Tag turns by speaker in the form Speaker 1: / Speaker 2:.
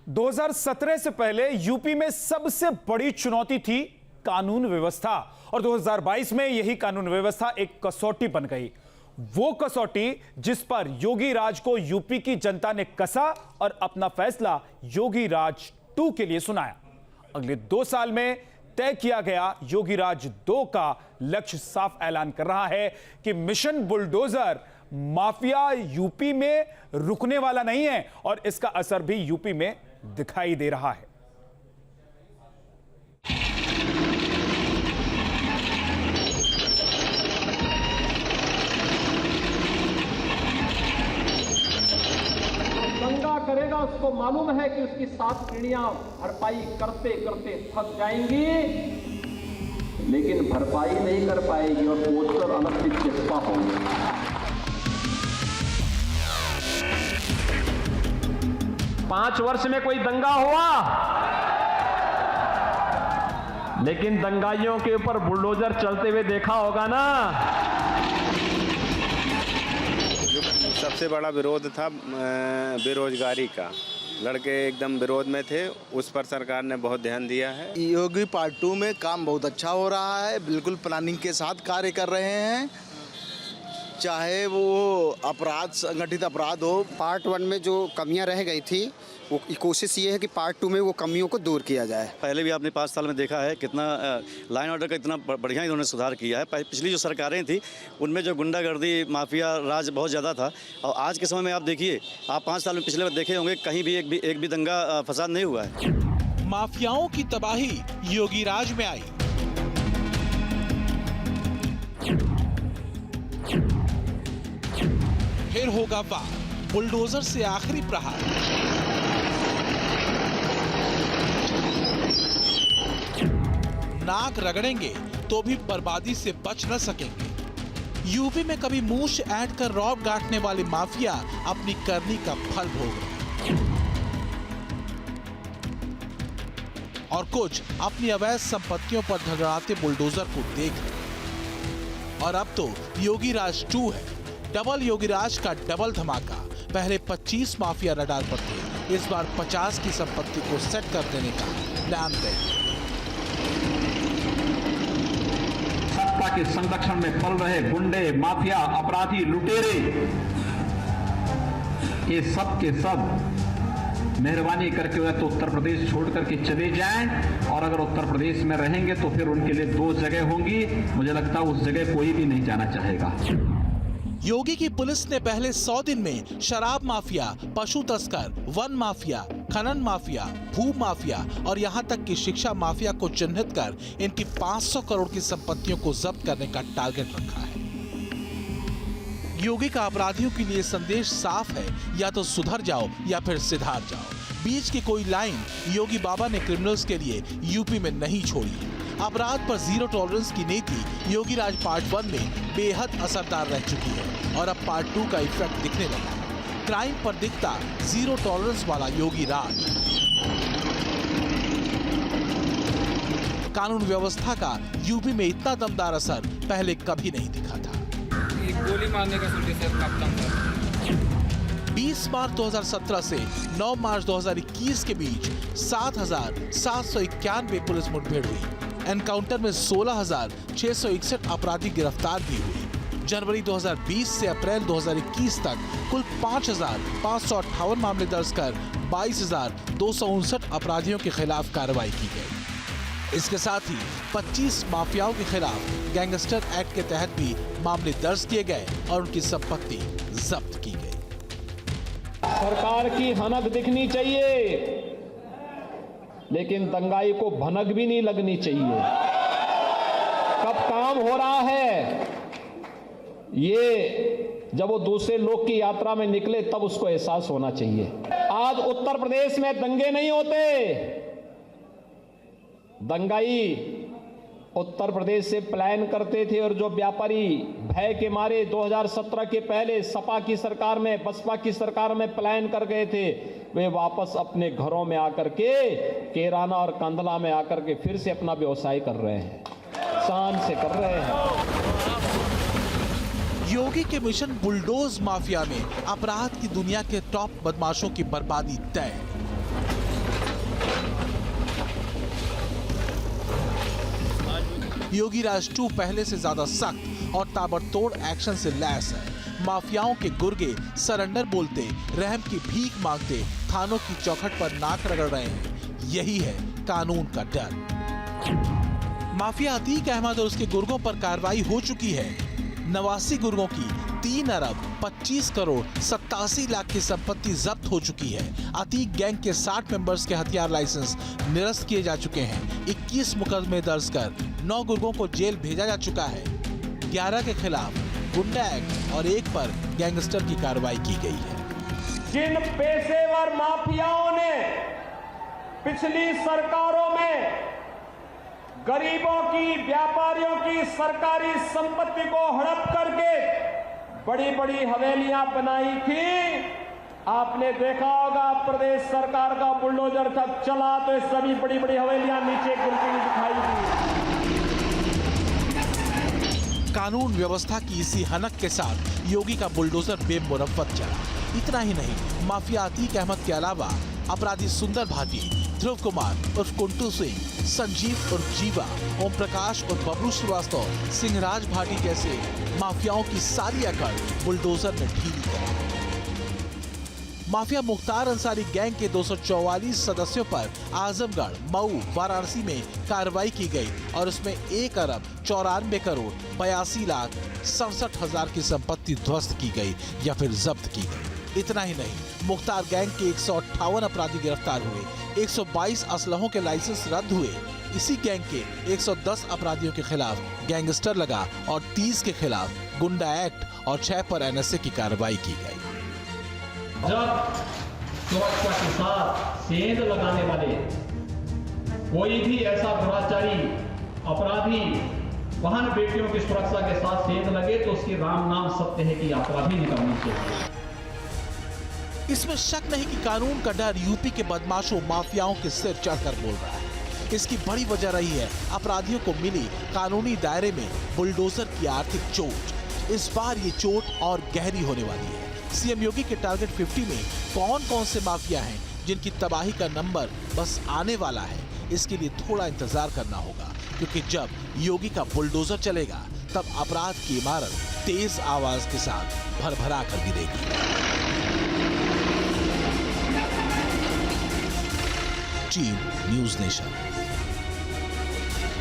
Speaker 1: 2017 से पहले यूपी में सबसे बड़ी चुनौती थी कानून व्यवस्था और 2022 में यही कानून व्यवस्था एक कसौटी बन गई। वो कसौटी जिस पर योगी राज को यूपी की जनता ने कसा और अपना फैसला योगी राज 2 के लिए सुनाया। अगले 2 साल में तय किया गया योगी राज 2 का लक्ष्य साफ ऐलान कर रहा है कि मिशन बुलडोजर माफिया यूपी में रुकने वाला नहीं है और इसका असर भी यूपी में दिखाई दे रहा है।
Speaker 2: दंगा करेगा उसको मालूम है कि उसकी 7 पीढ़ियां भरपाई करते करते थक जाएंगी, लेकिन भरपाई नहीं कर पाएगी और पोस्टर अलग से चिपका होंगे। 5 वर्ष में कोई दंगा हुआ, लेकिन दंगाइयों के ऊपर बुलडोजर चलते हुए देखा होगा ना।
Speaker 3: सबसे बड़ा विरोध था बेरोजगारी का। लड़के एकदम विरोध में थे, उस पर सरकार ने बहुत ध्यान दिया है।
Speaker 4: योगी पार्ट 2 में काम बहुत अच्छा हो रहा है, बिल्कुल प्लानिंग के साथ कार्य कर रहे हैं, चाहे वो अपराध संगठित अपराध हो।
Speaker 5: पार्ट 1 में जो कमियां रह गई थी, वो कोशिश ये है कि पार्ट 2 में वो कमियों को दूर किया जाए।
Speaker 6: पहले भी आपने 5 साल में देखा है कितना लाइन ऑर्डर का इतना बढ़िया इन्होंने सुधार किया है। पिछली जो सरकारें थी उनमें जो गुंडागर्दी माफिया राज बहुत ज़्यादा था, और आज के समय में आप देखिए, आप 5 साल में पिछले में देखे होंगे कहीं भी एक भी दंगा फसाद नहीं हुआ है।
Speaker 7: माफियाओं की तबाही योगी राज में आई। फिर होगा वार, बुलडोजर से आखिरी प्रहार। नाक रगड़ेंगे तो भी बर्बादी से बच न सकेंगे। यूपी में कभी मूछ ऐंठ कर रौब गांठने वाले माफिया अपनी करनी का फल भोग रहे हैं, और कुछ अपनी अवैध संपत्तियों पर धड़ाते बुलडोजर को देख रहे। और अब तो योगी राज 2 है, डबल योगी राज का डबल धमाका। पहले 25 माफिया रडार पर थे, इस बार 50 की संपत्ति को सेट कर देने का प्लान तय।
Speaker 2: सत्ता के संरक्षण में पल रहे गुंडे, माफिया, अपराधी, लुटेरे, ये सब के सब मेहरबानी करके वह तो उत्तर प्रदेश छोड़ करके चले जाएं, और अगर उत्तर प्रदेश में रहेंगे तो फिर उनके लिए 2 जगह होंगी। मुझे लगता है उस जगह कोई भी नहीं जाना चाहेगा।
Speaker 7: योगी की पुलिस ने पहले 100 दिन में शराब माफिया, पशु तस्कर, वन माफिया, खनन माफिया, भू माफिया और यहां तक कि शिक्षा माफिया को चिन्हित कर इनकी 500 करोड़ की संपत्तियों को जब्त करने का टारगेट रखा है। योगी का अपराधियों के लिए संदेश साफ है, या तो सुधर जाओ या फिर सिधार जाओ। बीच की कोई लाइन योगी बाबा ने क्रिमिनल्स के लिए यूपी में नहीं छोड़ी है। अपराध पर 0 टॉलरेंस की नीति योगी राज पार्ट 1 में बेहद असरदार रह चुकी है, और अब पार्ट 2 का इफेक्ट दिखने लगा है। क्राइम पर दिखता 0 टॉलरेंस वाला योगी राज। कानून व्यवस्था का यूपी में इतना दमदार असर पहले कभी नहीं दिखा था।
Speaker 8: गोली मारने का
Speaker 7: 20 मार्च 2017 से 9 मार्च 2021 के बीच 7,791 पुलिस मुठभेड़ हुई। एनकाउंटर में 16,661 अपराधी गिरफ्तार भी हुए। जनवरी 2020 से अप्रैल 2021 तक कुल 5,558 मामले दर्ज कर 22,259 अपराधियों के खिलाफ कार्रवाई की गई। इसके साथ ही 25 माफियाओं के खिलाफ गैंगस्टर एक्ट के तहत भी मामले दर्ज किए गए और उनकी संपत्ति जब्त की गई।
Speaker 2: सरकार की हनक दिखनी चाहिए, लेकिन दंगाई को भनक भी नहीं लगनी चाहिए। कब काम हो रहा है, ये जब वो दूसरे लोग की यात्रा में निकले तब उसको एहसास होना चाहिए। आज उत्तर प्रदेश में दंगे नहीं होते। दंगाई उत्तर प्रदेश से प्लान करते थे, और जो व्यापारी भय के मारे 2017 के पहले सपा की सरकार में, बसपा की सरकार में प्लान कर गए थे, वे वापस अपने घरों में आकर के, केराना और कंदला में आकर के फिर से अपना व्यवसाय कर रहे हैं, शान से कर रहे हैं।
Speaker 7: योगी के मिशन बुलडोज माफिया में अपराध की दुनिया के टॉप बदमाशों की बर्बादी तय। योगी राज 2 पहले से ज्यादा सख्त और ताबड़तोड़ एक्शन से लैस है। माफियाओं के गुर्गे सरेंडर बोलते, रहम की भीख मांगते थानों की चौखट पर नाक रगड़ रहे हैं। यही है कानून का डर। माफिया अतीक अहमद और उसके गुर्गों पर कार्रवाई हो चुकी है। 89 गुर्गों की 3 अरब 25 करोड़ 87 लाख की संपत्ति जब्त हो चुकी है। अतीक गैंग के 60 मेंबर्स के हथियार लाइसेंस निरस्त किए जा चुके हैं। 21 मुकदमे दर्ज कर 9 गुर्गों को जेल भेजा जा चुका है। 11 के खिलाफ गुंडा एक्ट और 1 पर गैंगस्टर की कार्रवाई की गई है।
Speaker 2: जिन पेशेवर माफियाओं ने पिछली सरकारों में गरीबों की, व्यापारियों की सरकारी संपत्ति को हड़प करके बड़ी बड़ी हवेलियां बनाई थी, आपने देखा होगा प्रदेश सरकार का बुलडोजर जब चला तो ये सभी बड़ी बड़ी हवेलियां नीचे गिरती हुई दिखाई दी।
Speaker 7: कानून व्यवस्था की इसी हनक के साथ योगी का बुलडोजर बेमुरव्वत चला। इतना ही नहीं, माफिया अतीक अहमद के अलावा अपराधी सुंदर भाटी, ध्रुव कुमार उर्फ कुंटू सिंह, संजीव उर्फ जीवा, ओम प्रकाश और बबलू श्रीवास्तव, सिंहराज भाटी जैसे माफियाओं की सारी अकड़ बुलडोजर ने ढीली कर। माफिया मुख्तार अंसारी गैंग के 244 सदस्यों पर आजमगढ़, मऊ, वाराणसी में कार्रवाई की गई और उसमें 1 अरब 94 करोड़ 82 लाख 67 हजार की संपत्ति ध्वस्त की गई या फिर जब्त की गई। इतना ही नहीं, मुख्तार गैंग के 158 अपराधी गिरफ्तार हुए, 122 असलहों के लाइसेंस रद्द हुए। इसी गैंग के 110 अपराधियों के खिलाफ गैंगस्टर लगा और 30 के खिलाफ गुंडा एक्ट और 6 पर NSA की कार्रवाई की गई।
Speaker 2: जब सुरक्षा के साथ सेंध लगाने वाले कोई भी ऐसा दुराचारी अपराधी वाहन बेटियों की सुरक्षा के साथ सेंध लगे तो उसकी राम नाम सत्य है कि अपराधी निकलनी चाहिए।
Speaker 7: इसमें शक नहीं कि कानून का डर यूपी के बदमाशों माफियाओं के सिर चढ़कर बोल रहा है। इसकी बड़ी वजह रही है अपराधियों को मिली कानूनी दायरे में बुलडोजर की आर्थिक चोट। इस बार ये चोट और गहरी होने वाली है। सीएम योगी के टारगेट 50 में कौन कौन से माफिया हैं जिनकी तबाही का नंबर बस आने वाला है, इसके लिए थोड़ा इंतजार करना होगा, क्योंकि जब योगी का बुलडोजर चलेगा तब अपराध की इमारत तेज आवाज के साथ भरभरा कर गिरेगी। News nation.